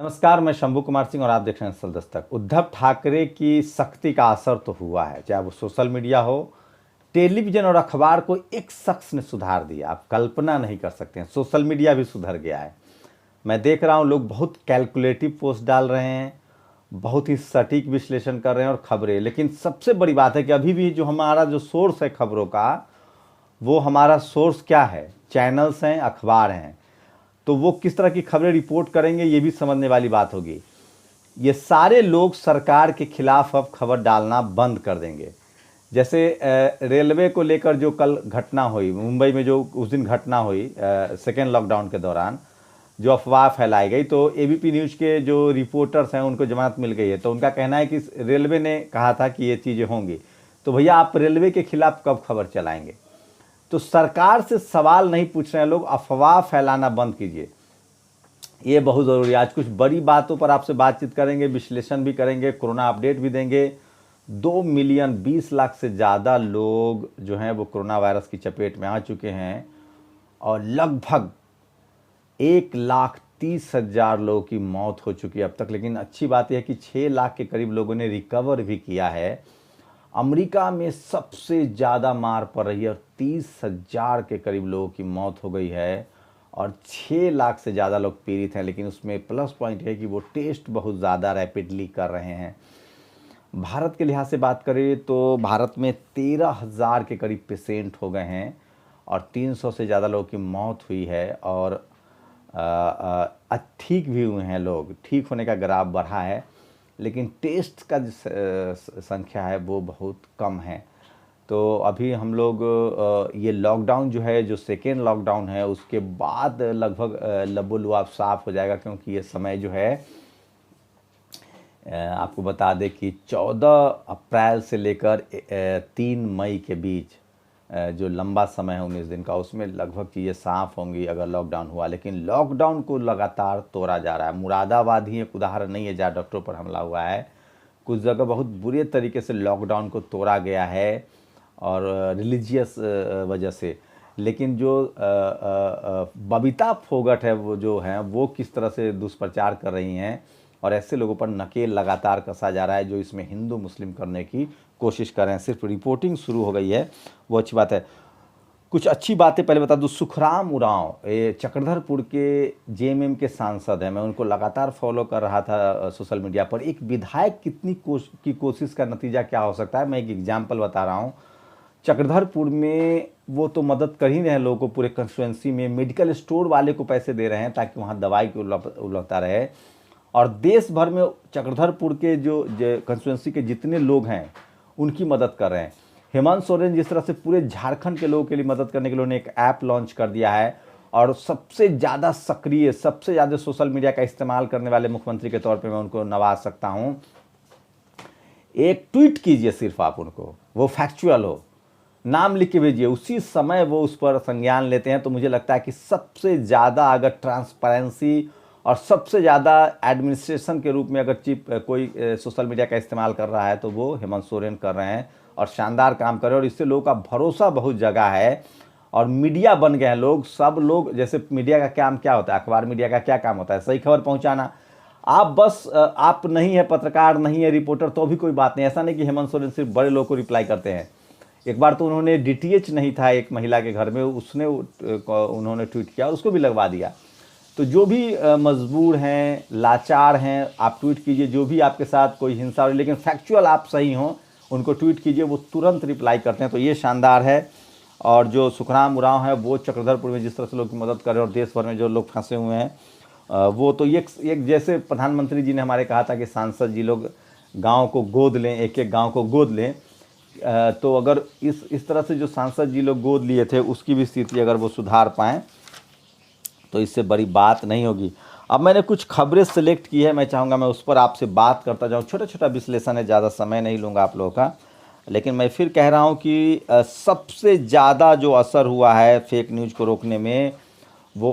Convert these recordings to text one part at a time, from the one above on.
नमस्कार, मैं शंभू कुमार सिंह और आप देख रहे हैं असल दस्तक। उद्धव ठाकरे की सख्ती का असर तो हुआ है, चाहे वो सोशल मीडिया हो, टेलीविजन और अखबार को एक शख्स ने सुधार दिया। आप कल्पना नहीं कर सकते हैं, सोशल मीडिया भी सुधर गया है। मैं देख रहा हूँ लोग बहुत कैलकुलेटिव पोस्ट डाल रहे हैं, बहुत ही सटीक विश्लेषण कर रहे हैं और खबरें। लेकिन सबसे बड़ी बात है कि अभी भी जो हमारा जो सोर्स है खबरों का, वो हमारा सोर्स क्या है? चैनल्स हैं, अखबार हैं। तो वो किस तरह की खबरें रिपोर्ट करेंगे, ये भी समझने वाली बात होगी। ये सारे लोग सरकार के खिलाफ अब खबर डालना बंद कर देंगे। जैसे रेलवे को लेकर जो कल घटना हुई मुंबई में, जो उस दिन घटना हुई सेकेंड लॉकडाउन के दौरान, जो अफवाह फैलाई गई, तो एबीपी न्यूज़ के जो रिपोर्टर्स हैं उनको जमानत मिल गई है। तो उनका कहना है कि रेलवे ने कहा था कि ये चीज़ें होंगी। तो भैया, आप रेलवे के खिलाफ कब खबर चलाएंगे? तो सरकार से सवाल नहीं पूछ रहे हैं लोग, अफवाह फैलाना बंद कीजिए। ये बहुत ज़रूरी है। आज कुछ बड़ी बातों पर आपसे बातचीत करेंगे, विश्लेषण भी करेंगे, कोरोना अपडेट भी देंगे। 2,20,00,000 से ज़्यादा लोग जो हैं वो कोरोना वायरस की चपेट में आ चुके हैं और लगभग 1,30,000 लोगों की मौत हो चुकी है अब तक। लेकिन अच्छी बात यह है कि 6 लाख के करीब लोगों ने रिकवर भी किया है। अमेरिका में सबसे ज़्यादा मार पड़ रही है और 30,000 के करीब लोगों की मौत हो गई है और 6 लाख से ज़्यादा लोग पीड़ित हैं। लेकिन उसमें प्लस पॉइंट है कि वो टेस्ट बहुत ज़्यादा रैपिडली कर रहे हैं। भारत के लिहाज से बात करें तो भारत में 13,000 के करीब पेशेंट हो गए हैं और 300 से ज़्यादा लोगों की मौत हुई है और ठीक भी हुए हैं लोग। ठीक होने का ग्राफ बढ़ा है, लेकिन टेस्ट का जो संख्या है वो बहुत कम है। तो अभी हम लोग ये लॉकडाउन जो है, जो सेकेंड लॉकडाउन है, उसके बाद लगभग लबो-लुआब साफ हो जाएगा। क्योंकि ये समय जो है, आपको बता दें कि 14 अप्रैल से लेकर 3 मई के बीच जो लंबा समय है 19 दिन का, उसमें लगभग चीज़ें साफ़ होंगी अगर लॉकडाउन हुआ। लेकिन लॉकडाउन को लगातार तोड़ा जा रहा है। मुरादाबाद ही एक उदाहरण नहीं है जहाँ डॉक्टरों पर हमला हुआ है। कुछ जगह बहुत बुरे तरीके से लॉकडाउन को तोड़ा गया है और रिलीजियस वजह से। लेकिन जो बबीता फोगट है, वो जो हैं वो किस तरह से दुष्प्रचार कर रही हैं और ऐसे लोगों पर नकेल लगातार कसा जा रहा है जो इसमें हिंदू मुस्लिम करने की कोशिश कर रहे हैं। सिर्फ रिपोर्टिंग शुरू हो गई है, वो अच्छी बात है। कुछ अच्छी बातें पहले बता दूं। सुखराम उरांव ये चक्रधरपुर के जेएमएम के सांसद हैं। मैं उनको लगातार फॉलो कर रहा था सोशल मीडिया पर। एक विधायक कितनी कोशिश का नतीजा क्या हो सकता है, मैं एक एग्जाम्पल बता रहा हूँ। चक्रधरपुर में वो तो मदद कर ही रहे हैं लोगों को, पूरे कंस्टिट्यूंसी में मेडिकल स्टोर वाले को पैसे दे रहे हैं ताकि वहाँ दवाई की उपलब्धता रहे। और देश भर में चक्रधरपुर के जो कंस्टिट्यूंसी के जितने लोग हैं उनकी मदद कर रहे हैं। हेमंत सोरेन जिस तरह से पूरे झारखंड के लोगों के लिए मदद करने के लिए उन्होंने एक ऐप लॉन्च कर दिया है और सबसे ज़्यादा सक्रिय, सबसे ज़्यादा सोशल मीडिया का इस्तेमाल करने वाले मुख्यमंत्री के तौर पे मैं उनको नवाज सकता हूँ। एक ट्वीट कीजिए सिर्फ आप उनको, वो फैक्चुअल हो, नाम लिख के भेजिए, उसी समय वो उस पर संज्ञान लेते हैं। तो मुझे लगता है कि सबसे ज़्यादा अगर ट्रांसपेरेंसी और सबसे ज़्यादा एडमिनिस्ट्रेशन के रूप में अगर कोई सोशल मीडिया का इस्तेमाल कर रहा है तो वो हेमंत सोरेन कर रहे हैं और शानदार काम कर रहे हैं। और इससे लोगों का भरोसा बहुत जगह है और मीडिया बन गए हैं लोग। सब लोग, जैसे मीडिया का काम क्या होता है, अखबार मीडिया का क्या काम होता है? सही खबर पहुंचाना। आप बस आप नहीं है पत्रकार, नहीं है रिपोर्टर, तो भी कोई बात नहीं। ऐसा नहीं कि हेमंत सोरेन सिर्फ बड़े लोगों को रिप्लाई करते हैं। एक बार तो उन्होंने डीटीएच नहीं था एक महिला के घर में, उन्होंने ट्वीट किया और उसको भी लगवा दिया। तो जो भी मजबूर हैं, लाचार हैं, आप ट्वीट कीजिए। जो भी आपके साथ कोई हिंसा हो, लेकिन फैक्चुअल आप सही हों, उनको ट्वीट कीजिए, वो तुरंत रिप्लाई करते हैं। तो ये शानदार है। और जो सुखराम उरांव है वो चक्रधरपुर में जिस तरह से लोग की मदद कर रहे हैं और देश भर में जो लोग फंसे हुए हैं, वो तो एक जैसे प्रधानमंत्री जी ने हमारे कहा था कि सांसद जी लोग गाँव को गोद लें, एक एक गाँव को गोद लें। तो अगर इस तरह से जो सांसद जी लोग गोद लिए थे उसकी भी स्थिति अगर वो सुधार पाएँ तो इससे बड़ी बात नहीं होगी। अब मैंने कुछ खबरें सेलेक्ट की है, मैं चाहूँगा मैं उस पर आपसे बात करता जाऊँ। छोटा छोटा विश्लेषण है, ज़्यादा समय नहीं लूँगा आप लोगों का। लेकिन मैं फिर कह रहा हूँ कि सबसे ज़्यादा जो असर हुआ है फेक न्यूज़ को रोकने में, वो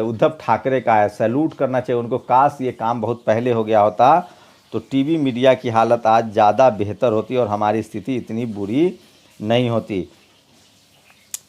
उद्धव ठाकरे का है। सैल्यूट करना चाहिए उनको। काश ये काम बहुत पहले हो गया होता तो टीवी मीडिया की हालत आज ज़्यादा बेहतर होती और हमारी स्थिति इतनी बुरी नहीं होती।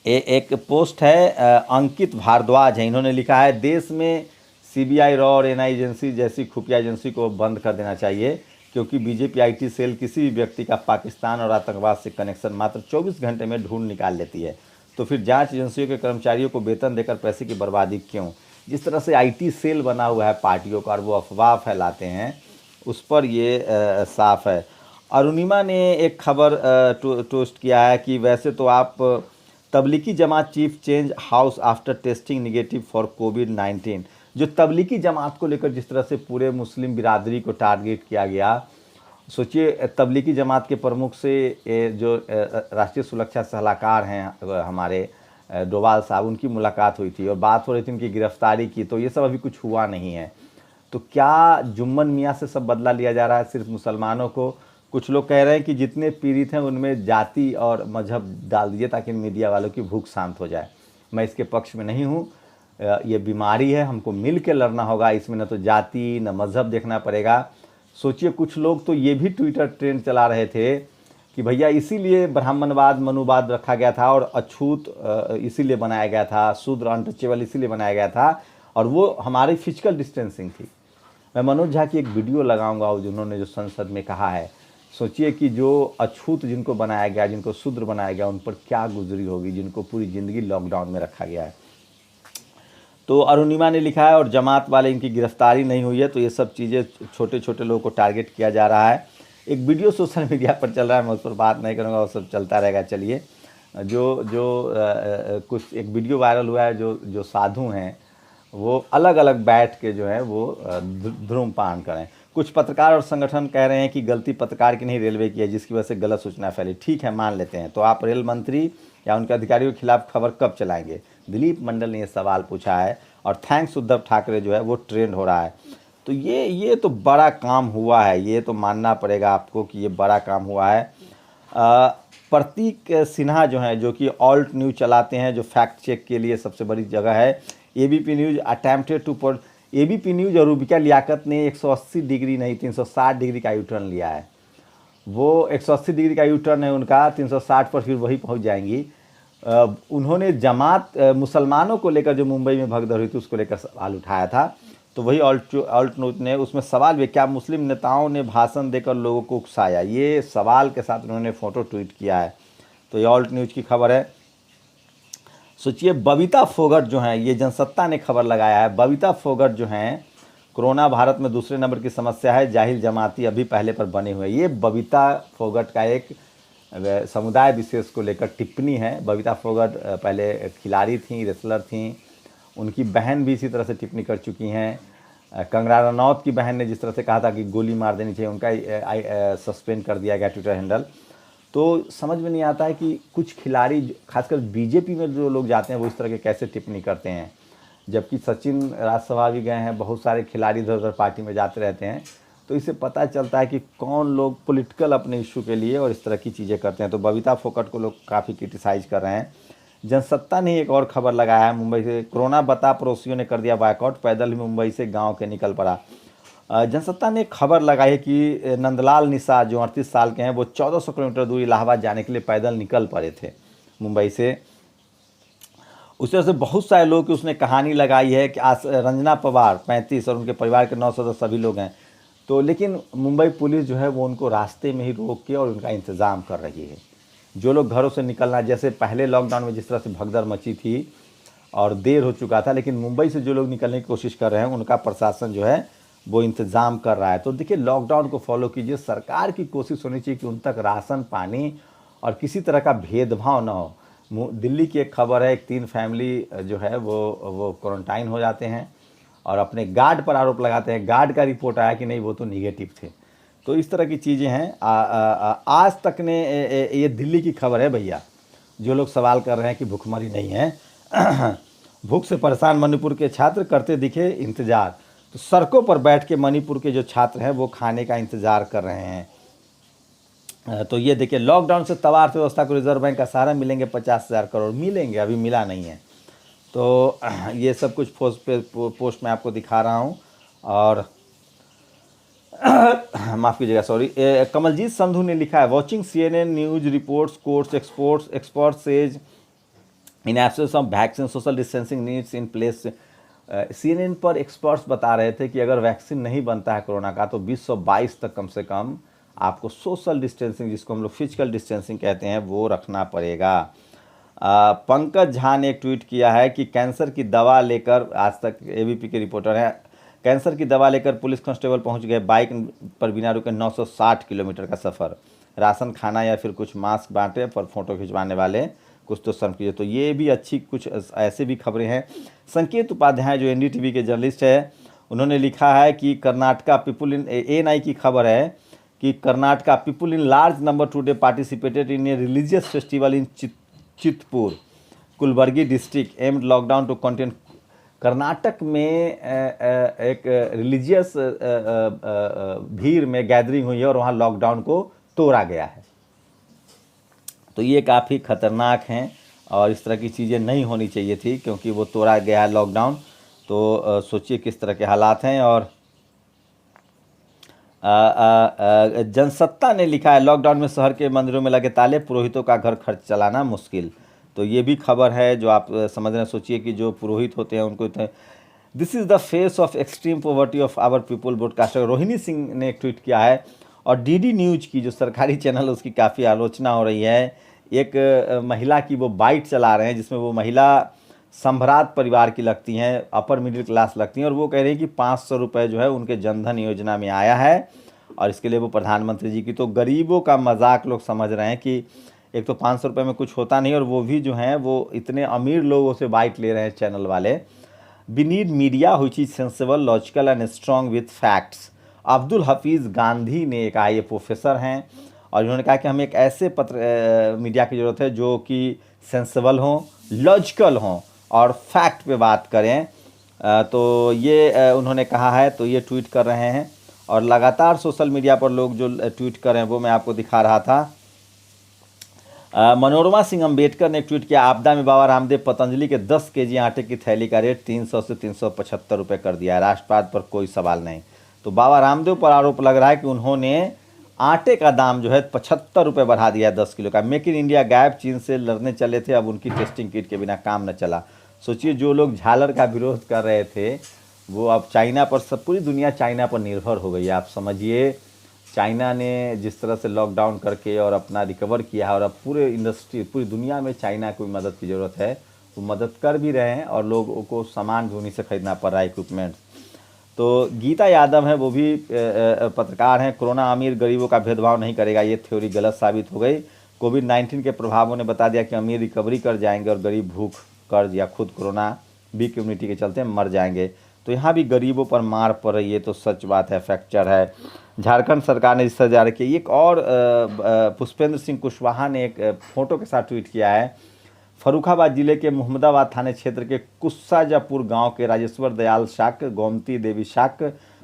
एक पोस्ट है, अंकित भारद्वाज है, इन्होंने लिखा है, देश में सीबीआई, रॉ और एनआई एजेंसी जैसी खुफिया एजेंसी को बंद कर देना चाहिए, क्योंकि बीजेपी आईटी सेल किसी भी व्यक्ति का पाकिस्तान और आतंकवाद से कनेक्शन मात्र 24 घंटे में ढूंढ निकाल लेती है। तो फिर जांच एजेंसियों के कर्मचारियों को वेतन देकर पैसे की बर्बादी क्यों? जिस तरह से आईटी सेल बना हुआ है पार्टियों का और वो अफवाह फैलाते हैं, उस पर ये साफ है। अरुणिमा ने एक खबर पोस्ट किया है कि वैसे तो आप Tablighi Jamaat chief change house after testing negative for कोविड-19। जो तबलीगी जमात को लेकर जिस तरह से पूरे मुस्लिम बिरादरी को टारगेट किया गया, सोचिए तबलीगी जमात के प्रमुख से जो राष्ट्रीय सुरक्षा सलाहकार हैं हमारे डोवाल साहब, उनकी मुलाकात हुई थी और बात हो रही थी उनकी गिरफ्तारी की। तो ये सब अभी कुछ हुआ नहीं है। तो क्या जुम्मन मियाँ से सब बदला लिया जा रहा है सिर्फ मुसलमानों को? कुछ लोग कह रहे हैं कि जितने पीड़ित हैं उनमें जाति और मजहब डाल दीजिए ताकि मीडिया वालों की भूख शांत हो जाए। मैं इसके पक्ष में नहीं हूँ। ये बीमारी है, हमको मिल के लड़ना होगा। इसमें न तो जाति न मजहब देखना पड़ेगा। सोचिए कुछ लोग तो ये भी ट्विटर ट्रेंड चला रहे थे कि भैया इसीलिए ब्राह्मणवाद मनुवाद रखा गया था और अछूत इसीलिए बनाया गया था, शूद्र अनटचेबल इसीलिए बनाया गया था, और वो हमारी फिजिकल डिस्टेंसिंग थी। मैं मनोज झा की एक वीडियो लगाऊंगा जिन्होंने जो संसद में कहा है। सोचिए कि जो अछूत जिनको बनाया गया, जिनको शूद्र बनाया गया, उन पर क्या गुजरी होगी, जिनको पूरी ज़िंदगी लॉकडाउन में रखा गया है। तो अरुणिमा ने लिखा है और जमात वाले इनकी गिरफ्तारी नहीं हुई है। तो ये सब चीज़ें छोटे छोटे लोगों को टारगेट किया जा रहा है। एक वीडियो सोशल मीडिया पर चल रहा है, मैं उस पर बात नहीं करूँगा, वो सब चलता रहेगा। चलिए, कुछ एक वीडियो वायरल हुआ है, जो साधु हैं वो अलग अलग बैठ के जो है वो धूम्रपान करें। कुछ पत्रकार और संगठन कह रहे हैं कि गलती पत्रकार की नहीं रेलवे की है, जिसकी वजह से गलत सूचना फैली। ठीक है, मान लेते हैं। तो आप रेल मंत्री या उनके अधिकारियों के खिलाफ खबर कब चलाएंगे? दिलीप मंडल ने ये सवाल पूछा है। और थैंक्स उद्धव ठाकरे जो है वो ट्रेंड हो रहा है। तो ये तो बड़ा काम हुआ है, ये तो मानना पड़ेगा आपको कि ये बड़ा काम हुआ है। प्रतीक सिन्हा जो हैं, जो कि ऑल्ट न्यूज़ चलाते हैं, जो फैक्ट चेक के लिए सबसे बड़ी जगह है। ABP News attempted to ABP News और रूबिका लियाकत ने 180 डिग्री नहीं 360 डिग्री का यू टर्न लिया है। वो 180 डिग्री का यू टर्न है उनका, 360 पर फिर वही पहुंच जाएंगी। उन्होंने जमात मुसलमानों को लेकर जो मुंबई में भगदड़ हुई थी उसको लेकर सवाल उठाया था। तो वही ऑल्ट न्यूज़ ने उसमें सवाल भी, क्या मुस्लिम नेताओं ने भाषण देकर लोगों को उकसाया? ये सवाल के साथ उन्होंने फ़ोटो ट्वीट किया है। तो ये ऑल्ट न्यूज़ की खबर है। सोचिए बबीता फोगट जो हैं, ये जनसत्ता ने खबर लगाया है। बबीता फोगट जो हैं, कोरोना भारत में दूसरे नंबर की समस्या है, जाहिल जमाती अभी पहले पर बने हुए। ये बबीता फोगट का एक समुदाय विशेष को लेकर टिप्पणी है। बबीता फोगट पहले खिलाड़ी थी, रेसलर थी। उनकी बहन भी इसी तरह से टिप्पणी कर चुकी हैं। कंगना रनौत की बहन ने जिस तरह से कहा था कि गोली मार देनी चाहिए, उनका सस्पेंड कर दिया गया ट्विटर हैंडल। तो समझ में नहीं आता है कि कुछ खिलाड़ी, खासकर बीजेपी में जो लोग जाते हैं, वो इस तरह के कैसे टिप्पणी करते हैं। जबकि सचिन राज्यसभा भी गए हैं, बहुत सारे खिलाड़ी इधर उधर पार्टी में जाते रहते हैं। तो इससे पता चलता है कि कौन लोग पॉलिटिकल अपने इशू के लिए और इस तरह की चीज़ें करते हैं। तो बबीता फोगट को लोग काफ़ी क्रिटिसाइज कर रहे हैं। जनसत्ता ने एक और खबर लगाया है मुंबई से, कोरोना बता पड़ोसियों ने कर दिया बायकॉट, पैदल ही मुंबई से गांव के निकल पड़ा। जनसत्ता ने खबर लगाई है कि नंदलाल निषाद जो 38 साल के हैं, वो 1400 किलोमीटर दूर इलाहाबाद जाने के लिए पैदल निकल पड़े थे मुंबई से। उस तरह से बहुत सारे लोग की उसने कहानी लगाई है कि रंजना पवार 35 और उनके परिवार के 9 सदस्य सभी लोग हैं। तो लेकिन मुंबई पुलिस जो है वो उनको रास्ते में ही रोक के और उनका इंतज़ाम कर रही है। जो लोग घरों से निकलना, जैसे पहले लॉकडाउन में जिस तरह से भगदड़ मची थी और देर हो चुका था, लेकिन मुंबई से जो लोग निकलने की कोशिश कर रहे हैं उनका प्रशासन जो है वो इंतज़ाम कर रहा है। तो देखिए, लॉकडाउन को फॉलो कीजिए। सरकार की कोशिश होनी चाहिए कि उन तक राशन पानी और किसी तरह का भेदभाव ना हो। दिल्ली की एक खबर है, एक 3 फैमिली जो है वो क्वारंटाइन हो जाते हैं और अपने गार्ड पर आरोप लगाते हैं। गार्ड का रिपोर्ट आया कि नहीं, वो तो निगेटिव थे। तो इस तरह की चीज़ें हैं। आज तक ने ये दिल्ली की खबर है भैया। जो लोग सवाल कर रहे हैं कि भूखमरी नहीं है भूख से परेशान मणिपुर के छात्र करते दिखे इंतज़ार। तो सड़कों पर बैठ के मणिपुर के जो छात्र हैं वो खाने का इंतज़ार कर रहे हैं। तो ये देखिए, लॉकडाउन से तबाह अर्थव्यवस्था को रिजर्व बैंक का सहारा, मिलेंगे 50,000 करोड़, मिलेंगे, अभी मिला नहीं है। तो ये सब कुछ पोस्ट में आपको दिखा रहा हूँ। और माफ़ कीजिएगा, सॉरी। कमलजीत संधू ने लिखा है, watching CNN news reports courts expert says in absence of vaccine social distancing needs in place. CNN पर एक्सपर्ट्स बता रहे थे कि अगर वैक्सीन नहीं बनता है कोरोना का तो 2022 तक कम से कम आपको सोशल डिस्टेंसिंग, जिसको हम लोग फिजिकल डिस्टेंसिंग कहते हैं, वो रखना पड़ेगा। पंकज झा ने एक ट्वीट किया है कि कैंसर की दवा लेकर, आज तक ABP के रिपोर्टर हैं, कैंसर की दवा लेकर पुलिस कांस्टेबल पहुंच गए, बाइक पर बिना रुके 960 किलोमीटर का सफ़र, राशन खाना या फिर कुछ मास्क बांटे पर फोटो खिंचवाने वाले कुछ तो शर्म कीजिए। तो ये भी अच्छी कुछ ऐसे भी खबरें हैं। संकेत उपाध्याय जो NDTV के जर्नलिस्ट है, उन्होंने लिखा है कि कर्नाटका पीपुल इन ANI की खबर है कि Karnataka people in large number today participated in a religious festival in Chitapur Kalaburagi district amid lockdown to contain. Karnataka में एक रिलीजियस भीड़ में गैदरिंग हुई है और वहाँ लॉकडाउन को तोड़ा गया है। तो ये काफ़ी ख़तरनाक हैं और इस तरह की चीज़ें नहीं होनी चाहिए थी, क्योंकि वो तोड़ा गया है लॉकडाउन। तो सोचिए किस तरह के हालात हैं। और जनसत्ता ने लिखा है लॉकडाउन में शहर के मंदिरों में लगे ताले, पुरोहितों का घर खर्च चलाना मुश्किल। तो ये भी खबर है जो आप समझ रहे हैं। सोचिए कि जो पुरोहित होते हैं उनको इतने, this is the face of extreme poverty of our people, broadcaster Rohini Singh ने एक ट्वीट किया है। और DD न्यूज़ की जो सरकारी चैनल, उसकी काफ़ी आलोचना हो रही है। एक महिला की वो बाइट चला रहे हैं जिसमें वो महिला संभरात परिवार की लगती हैं, अपर मिडिल क्लास लगती हैं, और वो कह रही हैं कि 500 रुपये जो है उनके जनधन योजना में आया है और इसके लिए वो प्रधानमंत्री जी की। तो गरीबों का मजाक लोग समझ रहे हैं कि एक तो 500 रुपये में कुछ होता नहीं, और वो भी जो हैं वो इतने अमीर लोगों से बाइट ले रहे हैं चैनल वाले। We need media which is sensible, logical and strong with facts. Abdul Hafeez Gandhi ने कहा, ये प्रोफेसर हैं, और इन्होंने कहा कि हमें एक ऐसे मीडिया की ज़रूरत है जो कि सेंसिबल हों, लॉजिकल हों और फैक्ट पे बात करें। तो ये उन्होंने कहा है। तो ये ट्वीट कर रहे हैं और लगातार सोशल मीडिया पर लोग जो ट्वीट कर रहे हैं वो मैं आपको दिखा रहा था। मनोरमा सिंह अम्बेडकर ने ट्वीट किया, आपदा में बाबा रामदेव पतंजलि के 10 केजी आटे की थैली का रेट 300 से 375 रुपये कर दिया है, राष्ट्रवाद पर कोई सवाल नहीं। तो बाबा रामदेव पर आरोप लग रहा है कि उन्होंने आटे का दाम जो है 75 रुपये बढ़ा दिया है 10 किलो का। मेक इन इंडिया गैप चीन से लड़ने चले थे, अब उनकी टेस्टिंग किट के बिना काम न चला। सोचिए, जो लोग झालर का विरोध कर रहे थे वो अब चाइना पर, सब पूरी दुनिया चाइना पर निर्भर हो गई है। आप समझिए, चाइना ने जिस तरह से लॉकडाउन करके और अपना रिकवर किया है, और अब पूरे इंडस्ट्री, पूरी दुनिया में चाइना को मदद की ज़रूरत है, वो मदद कर भी रहे हैं और लोगों को सामान भी उन्हीं से खरीदना पड़ रहा है, इक्विपमेंट्स। तो गीता यादव है, वो भी पत्रकार हैं। कोरोना अमीर गरीबों का भेदभाव नहीं करेगा, ये थ्योरी गलत साबित हो गई। कोविड-19 के प्रभावों ने बता दिया कि अमीर रिकवरी कर जाएंगे और गरीब भूख, कर्ज या खुद कोरोना वीक इम्यूनिटी के चलते मर जाएंगे। तो यहाँ भी गरीबों पर मार पड़ रही है, तो सच बात है, फ्रैक्चर है। झारखंड सरकार ने जिस तरह जारी की, एक और पुष्पेंद्र सिंह कुशवाहा ने एक फ़ोटो के साथ ट्वीट किया है। फर्रुखाबाद जिले के मोहम्मदाबाद थाने क्षेत्र के कुस्साजापुर गांव के राजेश्वर दयाल शाक, गोमती देवी शाक,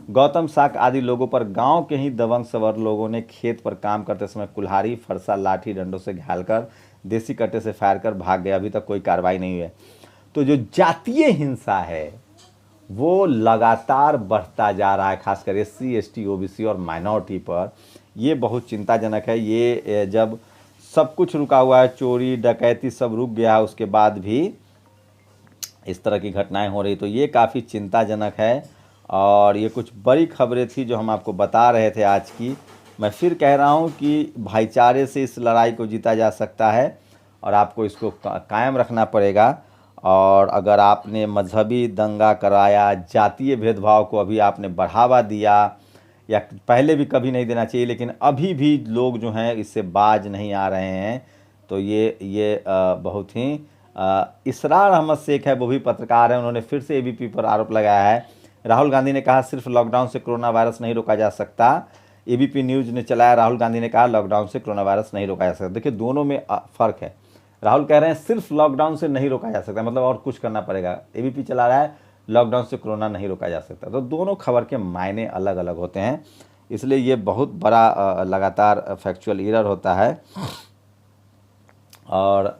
गौतम शाक आदि लोगों पर गांव के ही दबंग सवर लोगों ने खेत पर काम करते समय कुल्हाड़ी, फरसा, लाठी डंडों से घायल कर, देसी कट्टे से फायर कर भाग गए। अभी तक कोई कार्रवाई नहीं हुई है। तो जो जातीय हिंसा है वो लगातार बढ़ता जा रहा है, खासकर SC, ST, OBC और माइनॉरिटी पर। ये बहुत चिंताजनक है। ये जब सब कुछ रुका हुआ है, चोरी डकैती सब रुक गया है, उसके बाद भी इस तरह की घटनाएं हो रही, तो ये काफ़ी चिंताजनक है। और ये कुछ बड़ी खबरें थी जो हम आपको बता रहे थे आज की। मैं फिर कह रहा हूँ कि भाईचारे से इस लड़ाई को जीता जा सकता है और आपको इसको कायम रखना पड़ेगा। और अगर आपने मजहबी दंगा कराया, जातीय भेदभाव को अभी आपने बढ़ावा दिया, या पहले भी कभी नहीं देना चाहिए, लेकिन अभी भी लोग जो हैं इससे बाज नहीं आ रहे हैं, तो ये बहुत ही इसरार अहमद शेख है, वो भी पत्रकार हैं, उन्होंने फिर से ABP पर आरोप लगाया है। राहुल गांधी ने कहा सिर्फ लॉकडाउन से कोरोना वायरस नहीं रोका जा सकता। ABP न्यूज़ ने चलाया, राहुल गांधी ने कहा लॉकडाउन से कोरोना वायरस नहीं रोका जा सकता। देखिए, दोनों में फ़र्क है। राहुल कह रहे हैं सिर्फ लॉकडाउन से नहीं रोका जा सकता, मतलब और कुछ करना पड़ेगा। ABP चला रहा है लॉकडाउन से कोरोना नहीं रोका जा सकता। तो दोनों खबर के मायने अलग अलग होते हैं, इसलिए ये बहुत बड़ा लगातार फैक्चुअल एरर होता है। और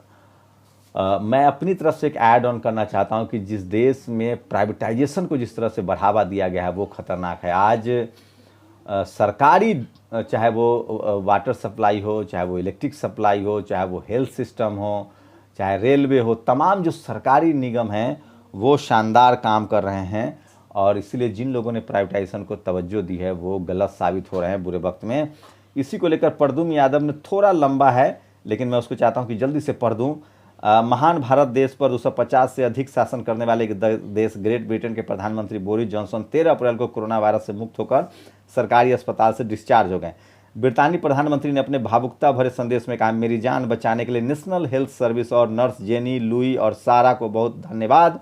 मैं अपनी तरफ से एक ऐड ऑन करना चाहता हूँ कि जिस देश में प्राइवेटाइजेशन को जिस तरह से बढ़ावा दिया गया है वो खतरनाक है। आज सरकारी, चाहे वो वाटर सप्लाई हो, चाहे वो इलेक्ट्रिक सप्लाई हो, चाहे वो हेल्थ सिस्टम हो, चाहे रेलवे हो, तमाम जो सरकारी निगम हैं वो शानदार काम कर रहे हैं, और इसीलिए जिन लोगों ने प्राइवेटाइजेशन को तवज्जो दी है वो गलत साबित हो रहे हैं बुरे वक्त में। इसी को लेकर प्रद्युम्न यादव ने, थोड़ा लंबा है लेकिन मैं उसको चाहता हूं कि जल्दी से पढ़ दूं। महान भारत देश पर 250 से अधिक शासन करने वाले देश ग्रेट ब्रिटेन के प्रधानमंत्री बोरिस जॉनसन 13 अप्रैल को कोरोना वायरस से मुक्त होकर सरकारी अस्पताल से डिस्चार्ज हो गए। ब्रितानी प्रधानमंत्री ने अपने भावुकता भरे संदेश में कहा, मेरी जान बचाने के लिए नेशनल हेल्थ सर्विस और नर्स जेनी, लुई और सारा को बहुत धन्यवाद,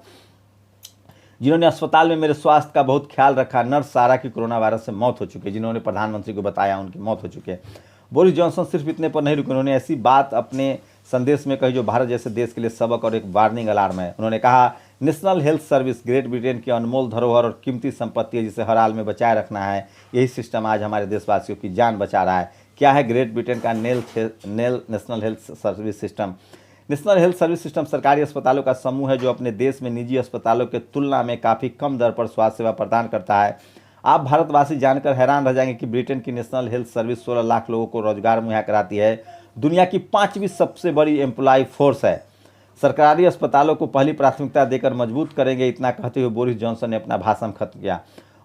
जिन्होंने अस्पताल में मेरे स्वास्थ्य का बहुत ख्याल रखा। नर्स सारा की कोरोना वायरस से मौत हो चुकी है, जिन्होंने प्रधानमंत्री को बताया उनकी मौत हो चुकी है। बोरिस जॉनसन सिर्फ इतने पर नहीं रुके, उन्होंने ऐसी बात अपने संदेश में कही जो भारत जैसे देश के लिए सबक और एक वार्निंग अलार्म है। उन्होंने कहा, national health service great Britain की अनमोल धरोहर और कीमती संपत्ति है, जिसे हर हाल में बचाए रखना है। यही सिस्टम आज हमारे देशवासियों की जान बचा रहा है। क्या है ग्रेट ब्रिटेन का national health service system? National health service system सरकारी अस्पतालों का समूह है जो अपने देश में निजी अस्पतालों के तुलना में काफ़ी कम दर पर स्वास्थ्य सेवा प्रदान करता है। आप भारतवासी जानकर हैरान रह जाएंगे कि ब्रिटेन की नेशनल हेल्थ सर्विस 16 लाख लोगों को रोजगार मुहैया कराती है। दुनिया की 5वीं सबसे बड़ी एम्प्लॉय फोर्स है। सरकारी अस्पतालों को पहली प्राथमिकता देकर मजबूत करेंगे, इतना कहते हुए बोरिस जॉनसन ने अपना भाषण खत्म किया।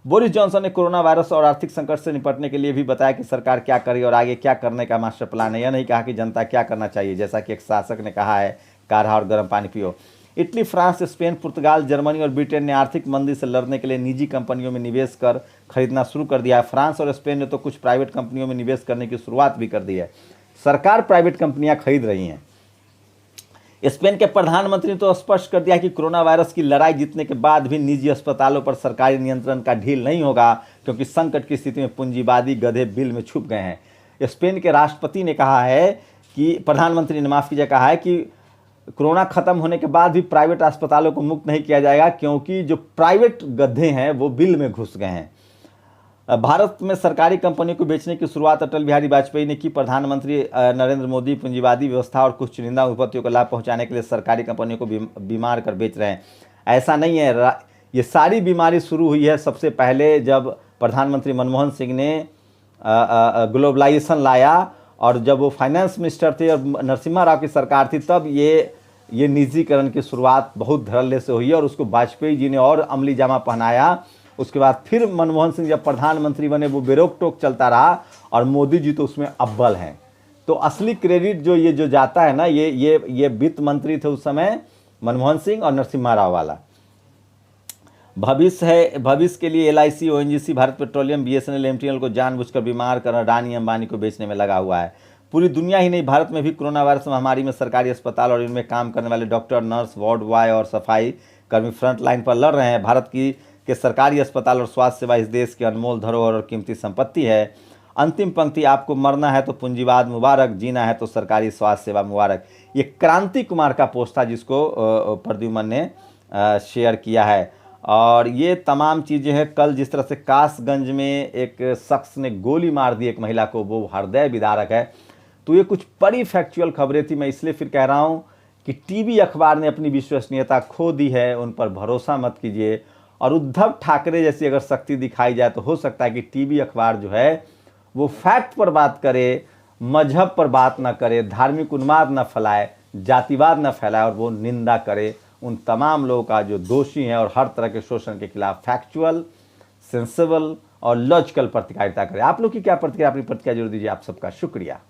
बोरिस जॉनसन ने कोरोना वायरस और आर्थिक संकट से निपटने के लिए भी बताया कि सरकार क्या करे और आगे क्या करने का मास्टर प्लान है। यह नहीं कहा कि जनता क्या करना चाहिए, जैसा कि एक शासक ने कहा है, काढ़ा और गर्म पानी पियो। इटली, फ्रांस, स्पेन, पुर्तगाल, जर्मनी और ब्रिटेन ने आर्थिक मंदी से लड़ने के लिए निजी कंपनियों में निवेश कर खरीदना शुरू कर दिया है। फ्रांस और स्पेन ने तो कुछ प्राइवेट कंपनियों में निवेश करने की शुरुआत भी कर दी है। सरकार प्राइवेट कंपनियां खरीद रही हैं। स्पेन के प्रधानमंत्री ने तो स्पष्ट कर दिया कि कोरोना वायरस की लड़ाई जीतने के बाद भी निजी अस्पतालों पर सरकारी नियंत्रण का ढील नहीं होगा, क्योंकि संकट की स्थिति में पूंजीवादी गधे बिल में छुप गए हैं। स्पेन के राष्ट्रपति ने कहा है कि, प्रधानमंत्री ने माफ कीजिए, कहा है कि कोरोना खत्म होने के बाद भी प्राइवेट अस्पतालों को मुक्त नहीं किया जाएगा, क्योंकि जो प्राइवेट गधे हैं वो बिल में घुस गए हैं। भारत में सरकारी कंपनियों को बेचने की शुरुआत अटल बिहारी वाजपेयी ने की। प्रधानमंत्री नरेंद्र मोदी पूंजीवादी व्यवस्था और कुछ चुनिंदा उद्योगपतियों को लाभ पहुंचाने के लिए सरकारी कंपनियों को बीमार कर बेच रहे हैं। ऐसा नहीं है, ये सारी बीमारी शुरू हुई है सबसे पहले जब प्रधानमंत्री मनमोहन सिंह ने ग्लोबलाइजेशन लाया, और जब वो फाइनेंस मिनिस्टर थे और नरसिम्हा राव की सरकार थी, तब ये निजीकरण की शुरुआत बहुत धड़ल्ले से हुई है, और उसको वाजपेयी जी ने और अमली जामा पहनाया। उसके बाद फिर मनमोहन सिंह जब प्रधानमंत्री बने, वो बेरोक टोक चलता रहा, और मोदी जी तो उसमें अव्वल हैं। तो असली क्रेडिट जो जाता है ना, ये वित्त मंत्री थे उस समय मनमोहन सिंह और नरसिम्हा राव वाला। भविष्य के लिए LIC, ONGC, Bharat petroleum, BSNL, MTNL को जानबूझकर बीमार कर अडानी अंबानी को बेचने में लगा हुआ है। पूरी दुनिया ही नहीं, भारत में भी कोरोना वायरस महामारी में सरकारी अस्पताल और इनमें काम करने वाले डॉक्टर, नर्स, वार्ड बॉय और सफाई कर्मी फ्रंट लाइन पर लड़ रहे हैं। भारत के सरकारी अस्पताल और स्वास्थ्य सेवा इस देश की अनमोल धरोहर और कीमती संपत्ति है। अंतिम पंक्ति, आपको मरना है तो पूंजीवाद मुबारक, जीना है तो सरकारी स्वास्थ्य सेवा मुबारक। ये क्रांति कुमार का पोस्ट था जिसको प्रद्युम्न ने शेयर किया है। और ये तमाम चीज़ें हैं। कल जिस तरह से कासगंज में एक शख्स ने गोली मार दी एक महिला को, वो हृदय विदारक है। तो ये कुछ बड़ी फैक्चुअल खबरें थी। मैं इसलिए फिर कह रहा हूँ कि टीवी अखबार ने अपनी विश्वसनीयता खो दी है, उन पर भरोसा मत कीजिए। और उद्धव ठाकरे जैसी अगर शक्ति दिखाई जाए तो हो सकता है कि टीवी अखबार जो है वो फैक्ट पर बात करे, मजहब पर बात ना करे, धार्मिक उन्माद ना फैलाए, जातिवाद ना फैलाए, और वो निंदा करे उन तमाम लोगों का जो दोषी हैं, और हर तरह के शोषण के खिलाफ फैक्चुअल, सेंसिबल और लॉजिकल प्रतिक्रिया करे। आप लोग की क्या प्रतिक्रिया, अपनी प्रतिक्रिया जरूर दीजिए। आप सबका शुक्रिया।